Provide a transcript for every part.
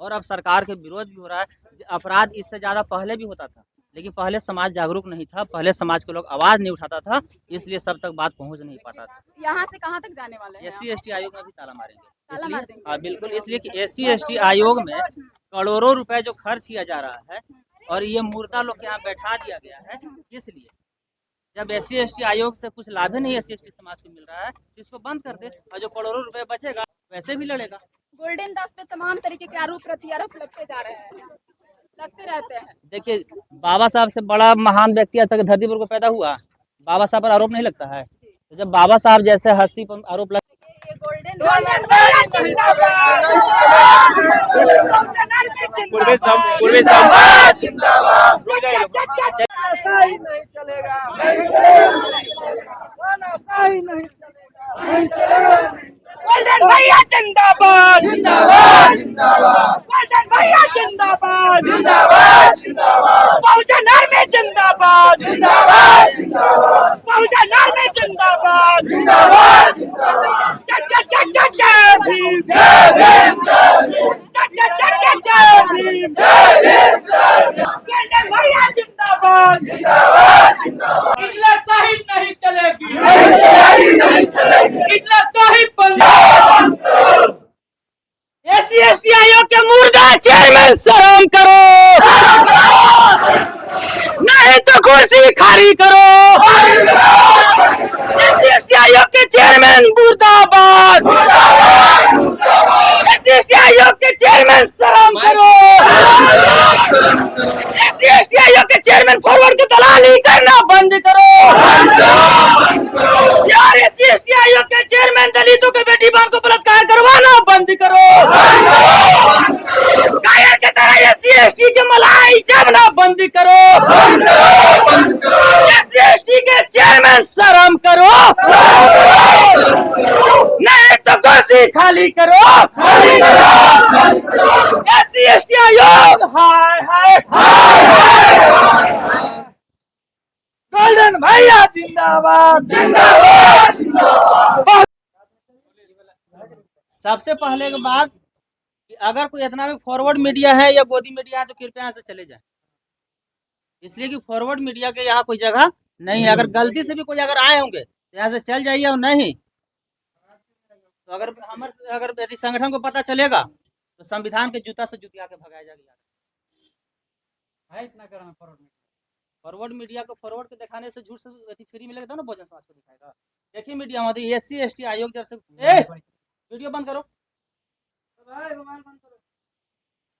और अब सरकार के विरोध भी हो रहा है। अपराध इससे ज़्यादा पहले भी होता था, लेकिन पहले समाज जागरूक नहीं था, पहले समाज के लोग आवाज़ नहीं उठाता था, इसलिए सब तक बात पहुँच नहीं पाता था। यहाँ से कहाँ तक जाने वाले हैं एससी एसटी आयोग में भी ताला मारेंगे, ताला मार इसलिए देंगे? हाँ बिल्कुल, इसलिए कि एससी एसटी आयोग में करोड़ों रुपए जो खर्च किया जा रहा है और ये मुर्दा लोग के यहाँ बैठा दिया गया है, इसलिए जब एससी एसटी आयोग से कुछ लाभ ही नहीं एससी एसटी समाज को मिल रहा है तो इसको बंद कर दे, और जो करोड़ों रुपए बचेगा वैसे भी लड़ेगा। गोल्डन दास पे तमाम तरीके के आरोप प्रत्यारोप लगते जा रहे हैं, लगते रहते हैं। देखिए, बाबा साहब से बड़ा महान व्यक्ति आज तक धरती पर को पैदा हुआ, बाबा साहब पर आरोप नहीं लगता है। तो जब बाबा साहब जैसे हस्ती पर आरोप लग ये गोल्डन नहीं चलेगा, गोल्डन भैया जिंदाबाद, जिंदाबाद, जिंदाबाद, गोल्डन भैया जिंदाबाद, जिंदाबाद, जिंदाबाद, बहुजन आर्मी जिंदाबाद, जिंदाबाद, जिंदाबाद, बहुजन आर्मी जिंदाबाद, जिंदाबाद, जिंदाबाद, जय जय जय जय जय भीम, जय भीम, जय जय जय जय जय भीम, जय भीम, गोल्डन भैया जिंदाबाद, जिंदाबाद, जिंदाबाद, हिटलर साहिब नहीं चलेगी, नहीं चलेगी, नहीं चलेगी, हिटलर साहिब एससी एसटी आयोग के मुर्दा चेयरमैन शर्म करो, नहीं तो कुर्सी खाली करो। एससी एसटी आयोग के चेयरमैन मुर्दाबाद, एससी एसटी आयोग के चेयरमैन शर्म करो। एससी एसटी आयोग के चेयरमैन फॉरवर्ड की दलाली करना बंद करो यार। एससी एसटी आयोग के चेयरमैन दलितों के बेटी बहन को बलात्कार करवाना बंद करो। कायर के तरह एससी एसटी के मलाई जमना बंद करो। एससी एसटी के चेयरमैन शर्म करो, नहीं तो कुर्सी खाली करो। एससी एसटी आयोग हाय हाय गोल्डन भैया जिंदाबाद, जिंदाबाद, जिंदाबाद। सबसे पहले की बात कि अगर कोई इतना भी फॉरवर्ड मीडिया है या गोदी मीडिया है तो कृपया यहाँ से चले जाए, इसलिए कि फॉरवर्ड मीडिया के यहाँ कोई जगह नहीं है। अगर गलती से भी कोई अगर आए होंगे तो यहाँ से चल जाइए, और नहीं तो अगर यदि संगठन को पता चलेगा तो संविधान के जूता से जुतिया के भगाया जाएगा। फॉरवर्ड मीडिया को फॉरवर्ड के दिखाने से झूठ से फ्री मिलेगा तो ना बहुजन समाज को दिखाएगा। देखिए मीडिया में एससी एसटी आयोग जब से वीडियो बंद करो,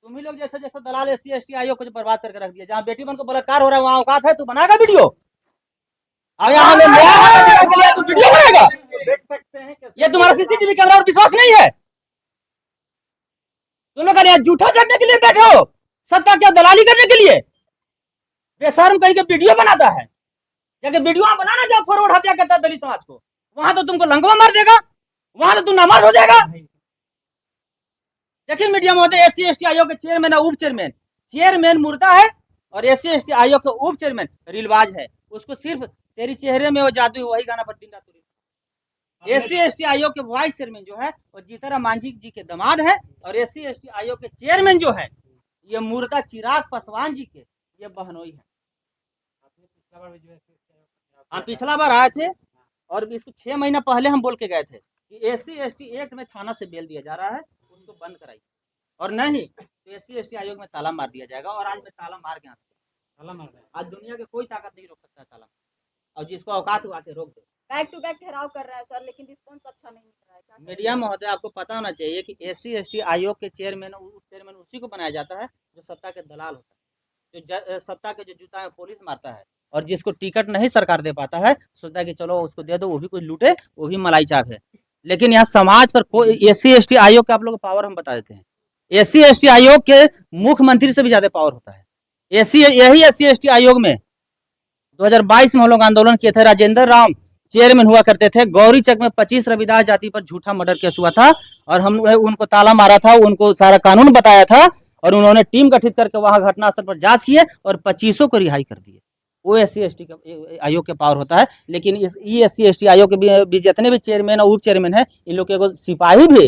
तुम ही लोग जैसे जैसे दलाल एससी एसटी आयोग को बर्बाद करके रख दिया। जहाँ बेटी बहन को बलात्कार हो रहा है वहाँ औकात है, तू बनाएगा वीडियो? अब यहाँ हमें के लिए तू वीडियो बनाएगा? देख सकते हैं ये तुम्हारा सीसीटीवी कैमरा और विश्वास नहीं है? तुम लोग यहाँ झूठा चढ़ने के लिए बैठे हो, सत्ता क्या दलाली करने के लिए? बेशर्म कहीं के वीडियो बनाता है, जाके वीडियो बनाना जाओ फॉरवर्ड हत्या करता है दलित समाज को, वहां तो तुमको लंगवा मार देगा, वहां तो तुम नामाज हो जाएगा। देखिए मीडिया में होते एससी एसटी आयोग के चेयरमैन और उप चेयरमैन, चेयरमैन मुर्दा है और एससी एसटी आयोग के उप चेयरमैन रीलबाज है। उसको सिर्फ तेरी चेहरे में वो जादू वही गाना पर दिन रात। एससी एसटी आयोग के वाइस चेयरमैन जो है वो जीतनराम मांझी जी के दामाद है, और एससी एसटी आयोग के चेयरमैन जो है ये मुर्दा चिराग पासवान जी के ये बहनोई है। हम पिछला बार आए थे और इसको 6 महीना पहले हम बोल के गए थे कि एससी एसटी एक्ट में थाना से बेल दिया जा रहा है, उसको बंद कराइए, और नहीं तो एससी एसटी आयोग में ताला मार दिया जाएगा। और आज मैं ताला मार के आज दुनिया के कोई ताकत नहीं रोक सकता है ताला, और जिसको औकात हुआ के रोक दे। बैक टू बैक ठहराव कर रहा है सर, लेकिन रिस्पॉन्स अच्छा नहीं मिल रहा है। मीडिया महोदय आपको पता होना चाहिए कि एससी एसटी आयोग के चेयरमैन उप चेयरमैन उसी को बनाया जाता है जो सत्ता के दलाल होता है, जो सत्ता के जो जूता में पुलिस मारता है, और जिसको टिकट नहीं सरकार दे पाता है, सोचता है कि चलो उसको दे दो, वो भी कुछ लूटे, वो भी मलाई चाप है। लेकिन यहाँ समाज पर कोई एससी एसटी आयोग के आप लोग को पावर हम बता देते हैं, एससी एसटी आयोग के मुख्यमंत्री से भी ज्यादा पावर होता है। यही एससी एसटी आयोग में 2022 में हम लोग आंदोलन किए थे, राजेंद्र राम चेयरमैन हुआ करते थे। गौरीचक में 25 रविदास जाति पर झूठा मर्डर केस हुआ था और हम उनको ताला मारा था, उनको सारा कानून बताया था, और उन्होंने टीम गठित करके वहां घटनास्थल पर जांच किए और 25 को रिहाई कर दिए। वो एससी एसटी आयोग के पावर होता है। लेकिन इस एससी एसटी आयोग के भी जितने भी चेयरमैन और उप चेयरमैन है, इन लोग के सिपाही भी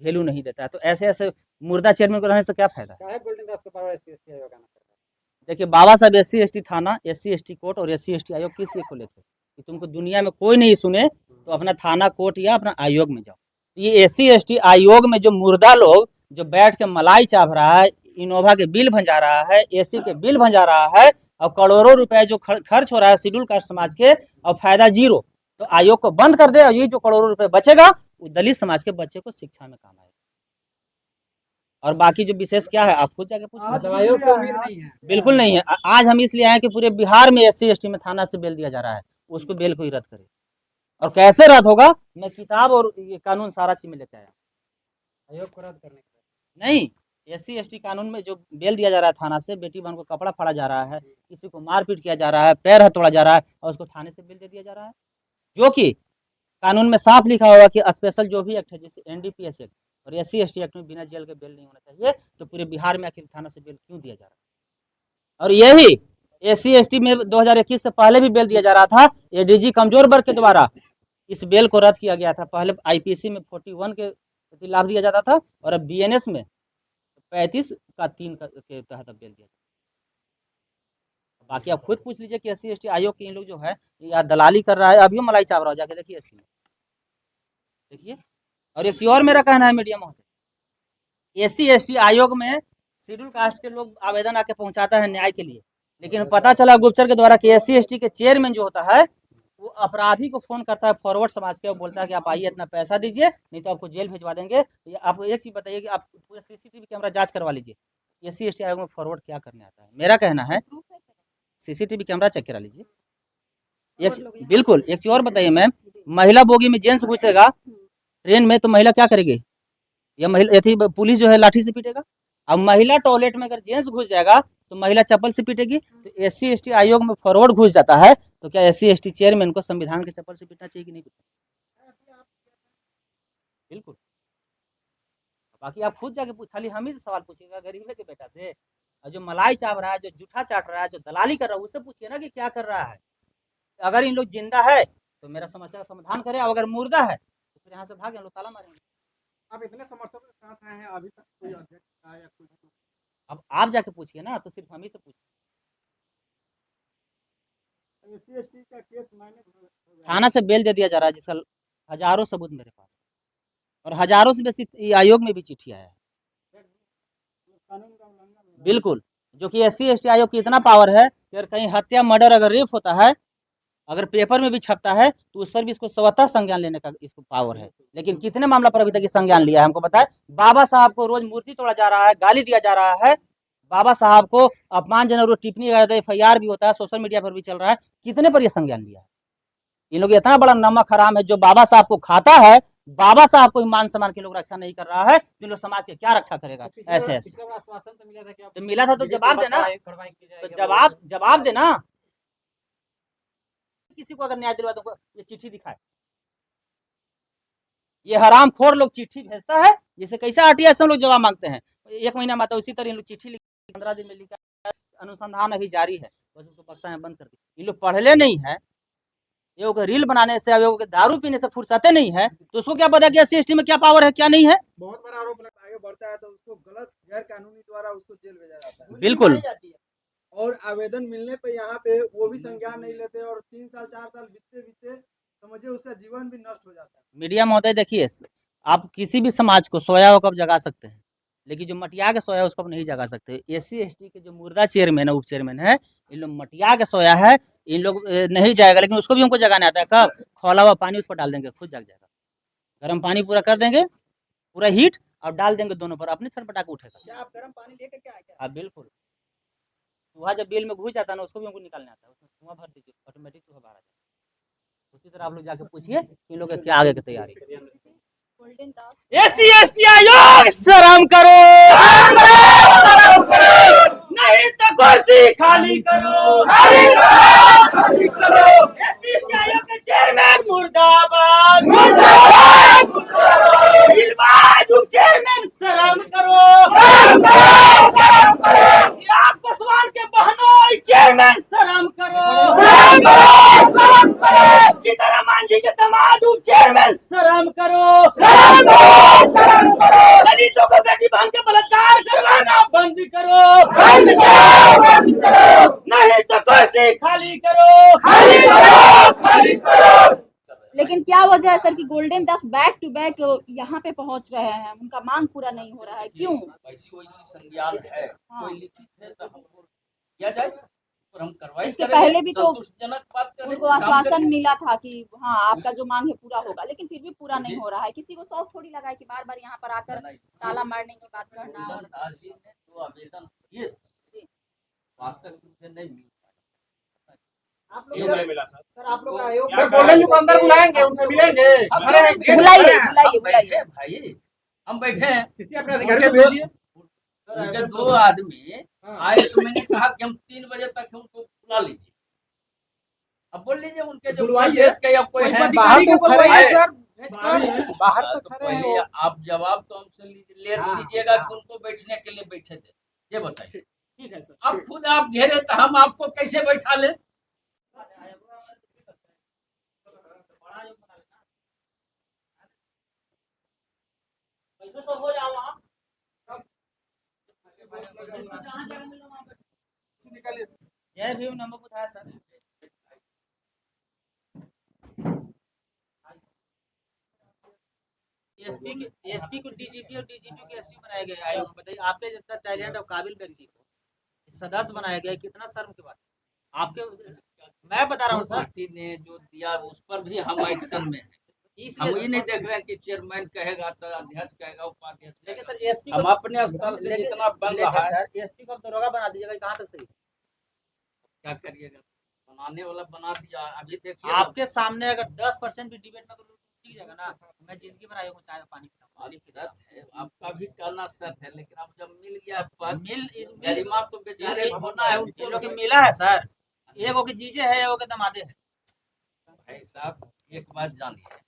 वैल्यू नहीं देता है। तो ऐसे ऐसे मुर्दा चेयरमैन को रहने से क्या फायदा है? क्या है गोल्डन दास को बार बार एससी आयोग आना पड़ता है? देखिए बाबा साहब SC ST थाना, SC ST कोर्ट और SC ST आयोग किस लिए खोले थे कि तुमको दुनिया में कोई नहीं सुने तो अपना थाना कोर्ट या अपना आयोग में जाओ। ये SC ST आयोग में जो मुर्दा लोग जो बैठ के मलाई चाप रहा है, इनोवा के बिल भंजा रहा है, AC के बिल भंजा रहा है और करोड़ों रुपए जो खर्च हो रहा है शेड्यूल कास्ट समाज के और फायदा जीरो, तो आयोग को बंद कर दे और ये जो करोड़ों रुपए बचेगा वो दलित समाज के बच्चे को शिक्षा में काम आएगा। और बाकी जो विशेष क्या है आप खुद जाके पूछ लीजिए। मतलब आयोग से उम्मीद नहीं है? बिल्कुल नहीं है। आज हम इसलिए आए कि पूरे बिहार में SC ST में थाना से बेल दिया जा रहा है, उसको बेल को ही रद्द करे। और कैसे रद्द होगा, मैं किताब और ये कानून सारा चीज में लेके आया। आयोग को रद्द करने के नहीं, SC ST कानून में जो बेल दिया जा रहा है थाना से, बेटी बहन को कपड़ा फाड़ा जा रहा है, किसी को मारपीट किया जा रहा है, पैर हाथ तोड़ा जा रहा है और उसको थाने से बेल दे दिया जा रहा है, जो कि कानून में साफ लिखा हुआ कि स्पेशल जो भी एक्ट है जैसे NDPS एक्ट और SC ST एक्ट में बिना जेल के बेल नहीं होना चाहिए। तो पूरे बिहार में आखिर थाना से बेल क्यों दिया जा रहा है? और यही SC ST में 2021 से पहले भी बेल दिया जा रहा था, ADG कमजोर वर्ग के द्वारा इस बेल को रद्द किया गया था। पहले IPC में 41 के प्रति लाभ दिया जाता था और अब BNS में 35 का 3 के तहत बेल दिया जाता है। बाकी आप खुद पूछ लीजिए कि SC ST आयोग के इन लोग जो है या दलाली कर रहा है, अभी मलाई चाव रहा हो, जाके देखिए SC में देखिए। और एक चीज और मेरा कहना है मीडिया महोदय, SC ST आयोग में शेड्यूल कास्ट के लोग आवेदन आके पहुंचाता है न्याय के लिए, लेकिन पता चला गुप्तचर के द्वारा कि SC ST के चेयरमैन जो होता है वो अपराधी को फोन करता है फॉरवर्ड समाज के और बोलता है कि आप आइए इतना पैसा दीजिए नहीं तो आपको जेल भिजवा देंगे। आप एक चीज बताइए कि आप पूरा CCTV कैमरा जांच करवा लीजिए, SC ST आयोग में फॉरवर्ड क्या करने आता है। मेरा कहना है CCTV कैमरा चेक करा लीजिए। एक बिल्कुल एक चीज और बताइए मैम, महिला बोगी में जेंट्स घुसेगा ट्रेन में तो महिला क्या करेगी? या महिला थी पुलिस जो है लाठी से पीटेगा। अब महिला टॉयलेट में अगर जेंट्स घुस जाएगा तो महिला चप्पल से पीटेगी। तो SC ST आयोग में फॉरवर्ड घुस जाता है तो क्या SC ST चेयरमैन को संविधान के चप्पल से पीटना चाहिए कि नहीं? बिल्कुल। बाकी आप खुद जाके खाली हम ही से सवाल पूछिएगा गरीब के बेटा से, और जो मलाई चाप रहा है, जो जूठा चाट रहा है, जो दलाली कर रहा है, उससे पूछिए ना कि क्या कर रहा है। अगर इन लोग जिंदा है तो मेरा समस्या का समाधान करे, और अगर मुर्दा है तो फिर यहाँ से भागे, हम लोग ताला मारेंगे। आप इतने समर्थकों के साथ रहे हैं, अभी तक कोई अध्यक्ष आया या कोई? अब आप जाके पूछिए ना, तो सिर्फ हम ही से पूछिए। SC ST का केस मायने थाना से बेल दे दिया जा रहा है जिसका हजारों सबूत मेरे पास है और हजारों से बेसी आयोग में भी चिट्ठी आया है। कानून का उल्लंघन है। बिल्कुल, जो कि SC ST आयोग की इतना पावर है कि अगर कहीं हत्या मर्डर अगर रेप होता है, अगर पेपर में भी छपता है तो उस पर भी इसको स्वतः संज्ञान लेने का इसको पावर है। लेकिन कितने मामला पर अभी तक संज्ञान लिया है हमको बताए? बाबा साहब को रोज मूर्ति तोड़ा जा रहा है, गाली दिया जा रहा है, बाबा साहब को अपमानजनक टिप्पणी FIR भी होता है, सोशल मीडिया पर भी चल रहा है, कितने पर यह संज्ञान लिया है? इन लोग इतना बड़ा नमक हराम है जो बाबा साहब को खाता है, बाबा साहब को मान सम्मान के लोग रक्षा नहीं कर रहा है, तो लोग समाज के क्या रक्षा करेगा? ऐसे ऐसे तो मिला था तो जवाब देना, तो जवाब देना। किसी को अगर न्याय दिलवा तो ये चिट्ठी दिखाए, ये हराम खोर लोग चिट्ठी भेजता है, जिसे कैसे RTI से लोग जवाब मांगते हैं 1 महीना में आता है, उसी तरह इन लोग चिट्ठी 15 दिन में लिखा। अनुसंधान अभी जारी है, बस उसको बक्सा में बंद कर दी। ये लोग पढ़ले नहीं है, ये लोग रील बनाने से, ये दारू पीने से फुर्सते नहीं है, तो उसको क्या पता कि SC ST में क्या पावर है क्या नहीं है। बहुत बड़ा आरोप लगता है, आगे बढ़ता है तो उसको गलत गैर कानूनी द्वारा उसको जेल भेजा जाता है। बिल्कुल। और आवेदन मिलने पे यहाँ पे वो भी संज्ञान नहीं लेते और 3 साल 4 साल बीतते बीतते समझिए उसका जीवन भी नष्ट हो जाता है। मीडिया महोदय देखिए, आप किसी भी समाज को सोया हो कब जगा सकते हैं, लेकिन जो मटिया के सोया है उसको आप नहीं जगा सकते। SC ST के जो मुर्दा चेयरमैन है, उप चेयरमैन है, इन लोग मटिया के सोया है, इन लोग नहीं जाएगा, लेकिन उसको भी हमको जगाने आता है। कब? खौला हुआ पानी उस पर डाल देंगे, खुद जग जाएगा। गर्म पानी पूरा कर देंगे, पूरा हीट, और डाल देंगे दोनों पर, अपने छटपटा के उठेगा। क्या आप गर्म पानी लेकर क्या आए? हाँ बिल्कुल। चूहा जब बिल में घुस जाता है ना, उसको भी हमको निकालने आता है, उसमें धुआं भर दीजिए, ऑटोमेटिक चूहा बाहर आ जाएगा। उसी तरह आप लोग जाके पूछिए इन लोग क्या आगे की तैयारी। गोल्डन दास SC ST आयोग शर्म करो, नहीं तो कुर्सी खाली करो, SC ST आयोग के चेयरमैन मुर्दाबाद, उप चेयरमैन शर्म करो, चिराग पासवान के बहनोई चेयरमैन शर्म करो, सीताराम मांझी के दामाद उप चेयरमैन शर्म करो। बंद करो, नहीं तो कुर्सी खाली करो। लेकिन क्या वजह है सर कि गोल्डन दास बैक टू बैक यहाँ पे पहुंच रहे हैं, उनका मांग पूरा नहीं हो रहा है, क्यों? वैसी वैसी संज्ञान है, हाँ। कोई लिखित है तो हमको किया जाए और हम कार्रवाई इसके करेंगे, पहले भी तो संतुष्टिजनक बात करेंगे, उनको काम आश्वासन करेंगे। मिला था कि हाँ आपका जो मांग है पूरा होगा, लेकिन फिर भी पूरा नहीं हो रहा है। किसी को शौक थोड़ी लगा है कि बार बार यहाँ पर आकर नहीं, ताला मारने की बात करना। गोल्डन और दास जी ने जो आवेदन किए थे वास्तविक रूप से नहीं मिल आप ये लोग नहीं का सर आप लोग का आयोग सर गोल्डन जी को अंदर बुलाएंगे, उनसे मिलेंगे। पाया। बुलाइए, हम बुलाइए। बैठे भाई, हम बैठे हैं। किसी अपने अधिकारी को भेजिए। उनके दो आदमी हाँ। आए तो मैंने कहा कि हम 3 बजे तक उनको बुला लीजिए। अब बोल लीजिए उनके जो बुलवाइए। प्रदेश के या कोई है बाहर तो खड़े हैं सर, बाहर तो पहले आप जवाब तो हमसे ले हाँ, लीजिएगा कि उनको बैठने के लिए बैठे थे, ये बताइए। ठीक है सर। अब खुद आप घेरे तो हम आपको कैसे बैठा ले? निकालिए। जय भीम नमो बुद्धाय सर। एसपी को डीजीपी और डीजीपी को एसपी बनाया गया आयोग। बताइए आपके जितना टैलेंट और काबिल व्यक्ति को सदस्य बनाया गया, कितना शर्म की बात है। आपके मैं बता रहा हूँ सर, पार्टी ने जो दिया उस पर भी हम एक्शन में हैं। हम ये नहीं देख रहे हैं कि चेयरमैन कहेगा तो अध्यक्ष कहेगा, उपाध्यक्ष लेकिन कहेगा। सर एसपी हम अपने स्तर से जितना बन रहा है, सर एसपी को दरोगा बना दीजिएगा, कहाँ तक सही? क्या करिएगा? बनाने वाला बना दिया। अभी देखिए आपके सामने अगर 10% भी डिबेट में ठीक जाएगा ना, मैं जिंदगी भर आयोग में चाय पानी बात सत है, आपका भी कहना सत है, लेकिन अब जब मिल गया पद, मिल गरिमा तो बेचारे होना है उनको। लोग मिला है सर, एगो के जीजे है, एगो के दमादे है। भाई साहब एक बात जानिए,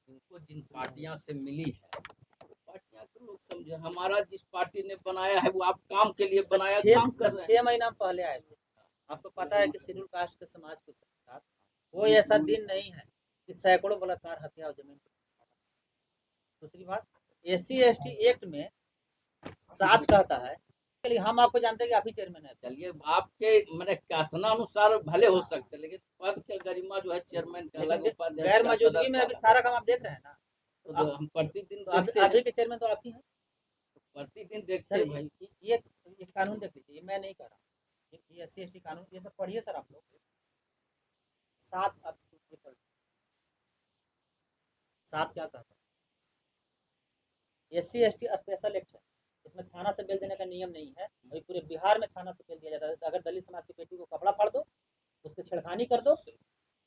इनको जिन पार्टियां से मिली है पार्टियां को लोग समझे। हमारा जिस पार्टी ने बनाया है वो आप काम के लिए बनाया, काम कर रहे हैं। 6 महीना पहले आए थे। आपको पता है कि शेड्यूल कास्ट के समाज के साथ कोई ऐसा दिन नहीं है कि सैकड़ों बलात्कार, हत्या और जमीन। दूसरी बात, SC ST एक्ट में 7 कहता है, चलिए हम आपको जानते हैं कि आप ही चेयरमैन है। चलिए आपके मैंने कथना अनुसार भले हो सकते, लेकिन पद के गरिमा जो है चेयरमैन का अलग, उपाध्यक्ष गैर का मौजूदगी में सदस्य अभी का सारा काम आप देख रहे हैं ना। अलग। तो हम प्रतिदिन तो देखते हैं, अभी के चेयरमैन तो आप ही हैं प्रतिदिन देखते सर। हैं भाई। ये कानून देख लीजिए, मैं नहीं कर रहा, ये SC ST कानून, ये सब पढ़िए सर आप लोग। 7 क्या कहता है? SC ST स्पेशल एक्ट है, इसमें थाना से बेल देने का नियम नहीं है। अभी पूरे बिहार में थाना से बेल दिया जाता है। अगर दलित समाज की बेटी को कपड़ा फाड़ दो, उसकी छेड़खानी कर दो, तो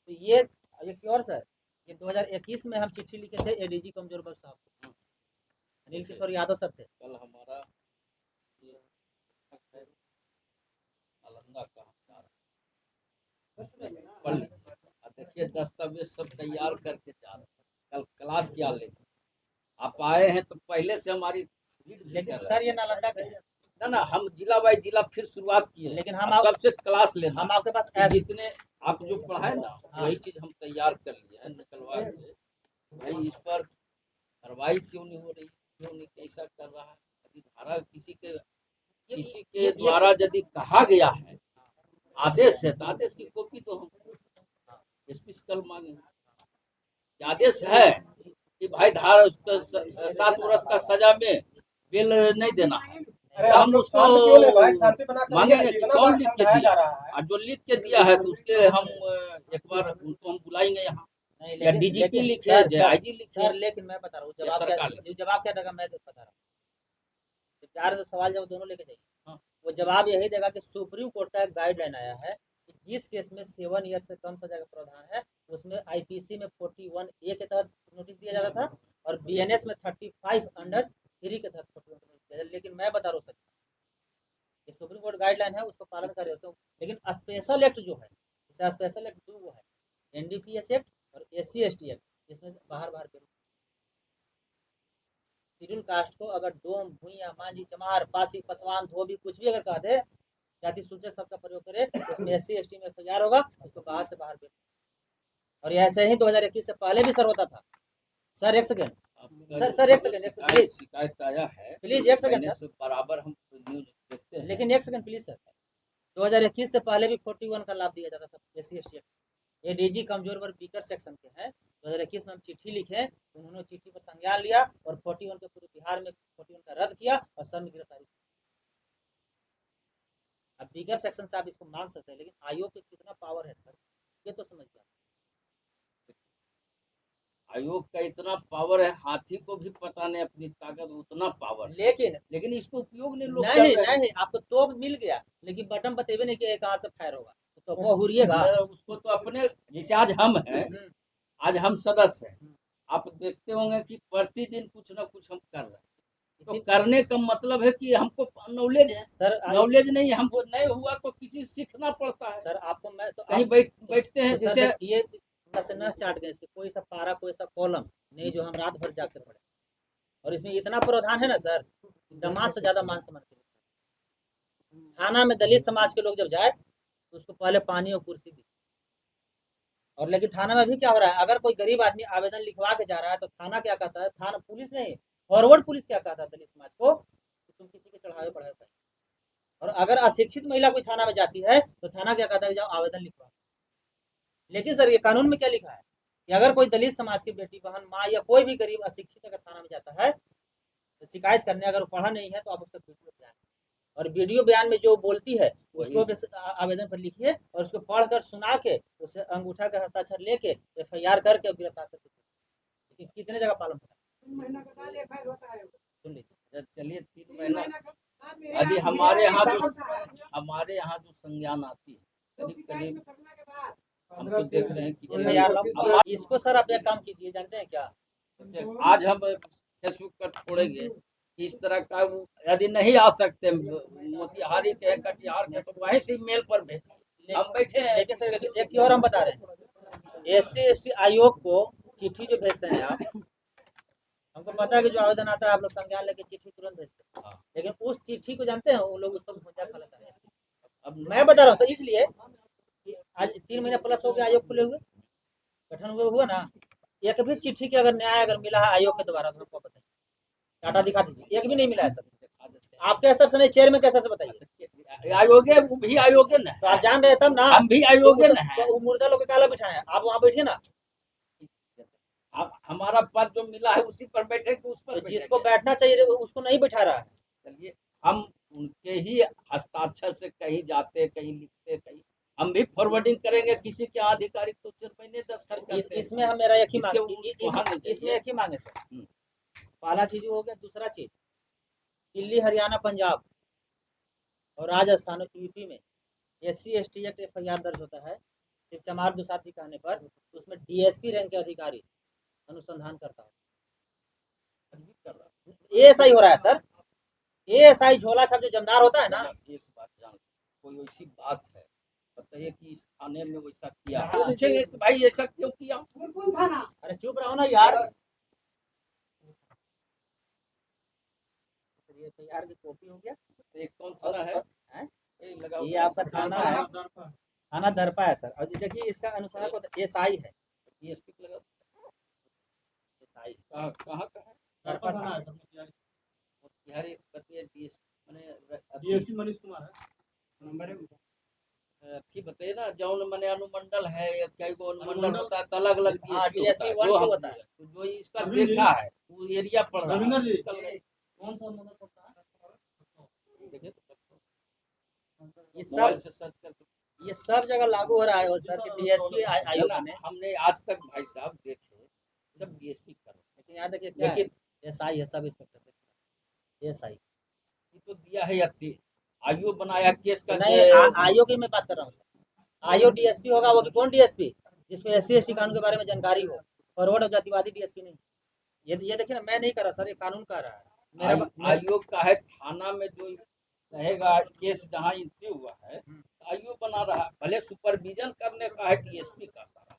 ये एक और सर, ये 2021 में हम चिट्ठी लिखे थे ADG कमजोर वर्ग साहब को, अनिल किशोर यादव सर थे। कल हमारा नालंदा का पढ़ लीजिए, देखिए दस्तावेज सब तैयार करके जा रहे हैं। कल क्लास क्या लेंगे? आप आए हैं तो पहले से हमारी, लेकिन सर ये नालंदा के हैं। ना हम जिला बाई जिला फिर शुरुआत किए, लेकिन हम हम सबसे क्लास लेना। हम आपके पास कि जितने आप जो पढ़ाए ना वही चीज हम तैयार कर लिए हैं, निकलवा के। भाई इस पर कार्रवाई क्यों नहीं हो रही, क्यों नहीं, कैसा कर रहा है? यदि धारा किसी के द्वारा यदि कहा गया है, आदेश है, तो आदेश की कॉपी तो हम एसपी से कल मांगे। आदेश है कि भाई धारा 7 वर्ष का सजा में बेल नहीं देना है, तो हम उसको मांगेंगे कि कौन लिख के दिया, और जो लिख के दिया है तो उसके हम एक बार उनको हम बुलाएंगे यहाँ, या DGP लिखे, IG लिखे। सर लेकिन मैं बता रहा हूँ जवाब क्या देगा, मैं बता रहा हूँ। 4 सवाल जब दोनों लेके जाइए, हाँ। वो जवाब यही देगा कि सुप्रीम कोर्ट का एक गाइडलाइन आया है कि जिस केस में 7 ईयर से कम सजा का प्रावधान है, उसमें IPC में 41A के तहत नोटिस दिया जाता था और BNS में 35 अंडर 3 के तहत 41 नोटिस दिया जाता। लेकिन मैं बता रहा हूँ सर, ये सुप्रीम कोर्ट गाइडलाइन है, उसको पालन करे। लेकिन स्पेशल एक्ट जो है, स्पेशल एक्ट 2 वो है NDPS एक्ट और SC ST एक्ट, जिसमें बाहर के शेड्यूल कास्ट को अगर डोम, भूइया, मांझी, चमार, पासी, पसवान, धोबी कुछ भी अगर कहा दे, जाति सूचक शब्द का प्रयोग करे, तो उसमें SC ST में FIR होगा, उसको बाहर से बाहर भेज। और ऐसे ही 2021 से पहले भी सर होता था। सर एक सेकंड, सर एक सेकंड प्लीज, शिकायत आया है, प्लीज एक सेकंड सर। बराबर हम न्यूज हैं। लेकिन एक सेकंड प्लीज सर, 2021 से पहले भी 41 का लाभ दिया जाता था SC/ST एक्ट। ये डीजी कमजोर वर्ग वीकर सेक्शन के हैं। 2021 में हम चिट्ठी लिखे, तो उन्होंने चिट्ठी पर संज्ञान लिया और 41 के पूरे बिहार में 41 का रद्द किया और सब में गिरफ्तारी। अब वीकर सेक्शन से आप इसको मान सकते हैं, लेकिन आयोग के कितना पावर है सर, ये तो समझिए। आयोग का इतना पावर है, हाथी को भी पता नहीं अपनी ताकत उतना पावर है। लेकिन इसको उपयोग नहीं लोग नहीं कर रहे हैं। नहीं, आपको तोप मिल गया, लेकिन बटन बतेबे नहीं कि कहाँ से फायर होगा, तो वो हुरिएगा। उसको तो अपने, जैसे आज हम हैं, आज हम सदस्य हैं, आप देखते होंगे कि प्रतिदिन कुछ ना कुछ हम कर रहे हैं। तो करने का मतलब है कि हमको नॉलेज है सर। नॉलेज नहीं, हमको नहीं हुआ तो किसी सीखना पड़ता है। सर आपको मैं तो कहीं बैठते हैं, तो सर जैसे ये से नस चाट गए इसके, कोई सा पारा कोई सा कॉलम नहीं जो हम रात भर जाके पढ़े। और इसमें इतना प्रावधान है ना सर, दामाद से ज्यादा मान सम्मान के। थाना में दलित समाज के लोग जब जाए तो उसको पहले पानी और कुर्सी दी। और लेकिन थाना में भी क्या हो रहा है, अगर कोई गरीब आदमी आवेदन लिखवा के जा रहा है तो थाना क्या कहता है, थाना पुलिस नहीं, फॉरवर्ड पुलिस क्या कहता है दलित समाज को, कि तुम किसी के चढ़ावे पढ़ाए कर। और अगर अशिक्षित महिला कोई थाना में जाती है तो थाना क्या कहता है, जाओ आवेदन लिखवा। लेकिन सर ये कानून में क्या लिखा है कि अगर कोई दलित समाज की बेटी बहन माँ या कोई भी गरीब अशिक्षित अगर थाना में जाता है तो शिकायत करने, अगर पढ़ा नहीं है तो आप उसका वीडियो बयान, और वीडियो बयान में जो बोलती है उसको आवेदन पर लिखिए और उसको पढ़कर सुना के उसे अंगूठा का हस्ताक्षर लेके FIR करके गिरफ्तार करके। कितने जगह पालन होता है सुन लीजिए। चलिए 3 महीना यदि हमारे यहाँ जो संज्ञान आती है करीब करीब हम तो देख रहे हैं कि FIR इसको सर आप एक काम कीजिए, जानते हैं क्या, आज हम फेसबुक पर छोड़ेंगे इस तरह का, यदि नहीं आ सकते मोतिहारी के कटिहार के तो वहीं से मेल पर भेजें, हम बैठे हैं। लेकिन सर एक चीज और हम बता रहे हैं, SC/ST आयोग को चिट्ठी जो भेजते हैं आप, हमको पता है कि जो आवेदन आता है आप लोग संज्ञान लेके चिट्ठी तुरंत भेजते हैं, लेकिन उस चिट्ठी को जानते हैं वो लोग उसको भूंजा खा लेता है। अब मैं बता रहा हूँ सर, इसलिए कि आज 3 महीने प्लस हो गया आयोग खुले हुए, गठन हुआ ना, एक भी चिट्ठी की अगर न्याय अगर मिला है आयोग के द्वारा तो हमको बताइए, डाटा दिखा दीजिए, एक भी नहीं मिला है सर। आपके स्तर से नहीं, चेयरमैन के स्तर से बताइए। आयोगे वो भी आयोगे न, तो आप जान रहे तब ना, हम भी आयोगे न है। तो मुर्दा लोग काला बिठाए, आप वहाँ बैठिए ना, हमारा पद जो मिला है उसी पर बैठे, उस पर तो जिसको बैठना चाहिए उसको नहीं बैठा रहा है। चलिए हम उनके ही हस्ताक्षर से कहीं जाते, कहीं लिखते, कहीं हम भी फॉरवर्डिंग करेंगे किसी के आधिकारिक, तो सिर्फ महीने 10 करते हैं। इसमें हम मेरा एक ही मांग, इसके इसमें एक ही मांगे सर, पहला चीज हो गया, दूसरा चीज दिल्ली हरियाणा पंजाब और राजस्थान और यूपी में SC/ST एक्ट FIR दर्ज होता है सिर्फ चमार दुसाधी कहने पर, तो उसमें DSP रैंक के अधिकारी अनुसंधान करता है। ASI हो रहा है सर, ASI झोला छाप जो जमदार होता है ना। एक बात जान, कोई वैसी बात है बताइए कि इस थाने में वैसा किया, पूछेंगे कि भाई ऐसा क्यों किया, अरे चुप रहो ना यार, ये FIR की कॉपी हो गया। तो एक कौन थाना है? ये आपका थाना है, थाना दरपा है सर। और देखिए इसका अनुसार को SI है, DSP लगा, SI कहाँ का है? दरपा थाना है। बिहारी बताइए, माने DSP मनीष कुमार है, नंबर है ठीक बताइए ना, जौन मने अनुमंडल है या कई गो अनुमंडल होता है, अलग अलग DSP 1 2 होता है। तो जो इसका देखा है वो एरिया पड़ रहा रविंदर जी, है, कौन सा नंबर पड़ता है देखिए ये मोबाइल सब, से सर्च करके। ये सब जगह लागू हो रहा है। और सर की DSP आयोग ने, हमने आज तक भाई साहब देखे सब DSP कर रहे हैं, लेकिन यहाँ देखिए क्या है, लेकिन SI है, सब इंस्पेक्टर SI ये तो दिया है अति आयोग बनाया केस का नहीं, आयोग की मैं बात कर रहा हूँ सर। आयोग DSP होगा, वो भी कौन DSP जिसको SC/ST कानून के बारे में जानकारी हो, फॉरवर्ड और जातिवादी DSP नहीं। ये देखिए ना, मैं नहीं कर रहा सर, ये कानून कह रहा है। आयोग का है, थाना में जो रहेगा केस जहाँ एंट्री हुआ है आयोग बना रहा है, भले सुपरविजन करने का है DSP का, सारा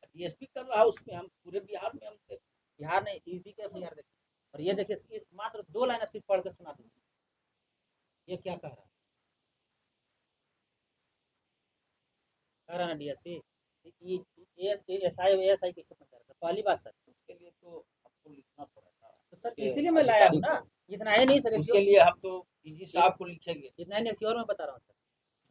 DSP कर रहा है उसमें। हम पूरे बिहार में, हम बिहार नहीं, यूपी के FIR देखिए। और ये देखिए मात्र 2 लाइन सिर्फ पढ़ के सुना दूंगी, ये क्या कह रहा है, कह रहा ना DSP ये SI कैसे पता, पहली बात सर उसके लिए तो आपको लिखना पड़ेगा। तो सर के इसीलिए मैं लाया हूँ अधिकारी ना, इतना ही नहीं सर, उसके लिए हम तो डीजी साहब को लिखेंगे। इतना ही नहीं, एक चीज़ और मैं बता रहा हूँ सर।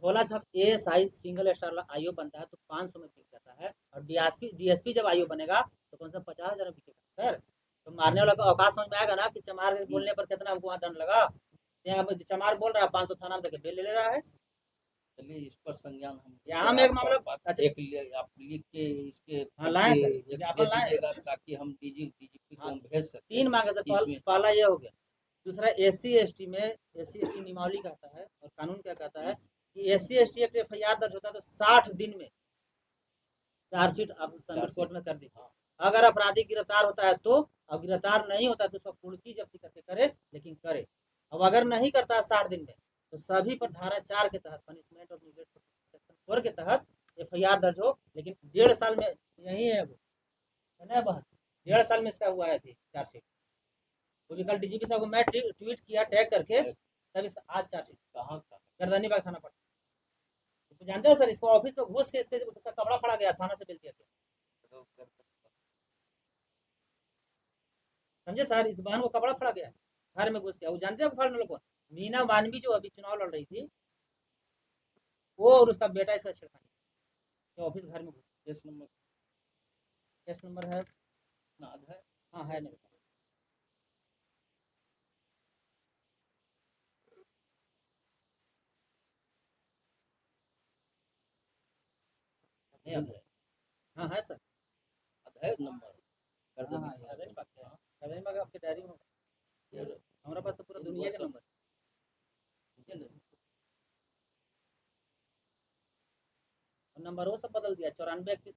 झोला छाप एएसआई सिंगल स्टार आईओ बनता है तो 500 में बिक जाता है, और डीएसपी जब आईओ बनेगा तो कम से कम 50,000 में बिकेगा सर। तो मारने वाला को औकात समझ में आएगा ना कि चमार के बोलने पर कितना हमको वहाँ दंड लगा। यहाँ पे चमार बोल रहा है 500 थाना में देके बेल ले रहा है। चलिए इस पर संज्ञान हम यहाँ में एक मामला अच्छा एक आप लिख के इसके हाँ लाए सर, एक ज्ञापन दे लाए दीजिएगा ताकि हम डीजीपी को हाँ, हम भेज सकते 3 मांगे सर। इसमें पहला ये हो गया। दूसरा एससी एसटी नियमावली कहता है और कानून क्या कहता है कि एससी एसटी एक्ट एफआईआर दर्ज होता है तो 60 दिन में चार्जशीट आप सबमिट कोर्ट में कर दीजिए। अगर अपराधी गिरफ्तार होता है तो, अब गिरफ्तार नहीं होता है तो उसका कुर्की जब्ती करके करे, लेकिन करे। अब अगर नहीं करता है 60 दिन में तो सभी पर धारा 4 के तहत पनिशमेंट ऑफ सेक्शन 4 के तहत एफआईआर दर्ज हो, लेकिन 1.5 साल में यही है वो, है ना बहन, 1.5 साल में इसका हुआ है चार्जशीट। वो भी कल डीजीपी साहब को मैं ट्वीट किया टैग करके, तब इसका आज चार्जशीट कहाँ का गर्दनी बाग थाना पड़ा। तो जानते हैं सर, इसको ऑफिस में घुस के इसका कपड़ा फड़ा गया, थाना से बेल दिया गया। समझे सर, इस बहन को कपड़ा फड़ा गया, घर में घुस गया। वो जानते हैं फाड़ने लोग कौन? मीना मानवी जो अभी चुनाव लड़ रही थी, वो और उसका बेटा इसका छेड़खानी ऑफिस घर में घुस। केस नंबर है नाद है हाँ है मेरे पास। नहीं याद है हाँ है सर। याद है नंबर हाँ हाँ याद है, गर्दनी बाग आपके डायरी में होगा। हमारे पास तो पूरा दुनिया के नंबर, नंबर वो सब बदल दिया, 94 31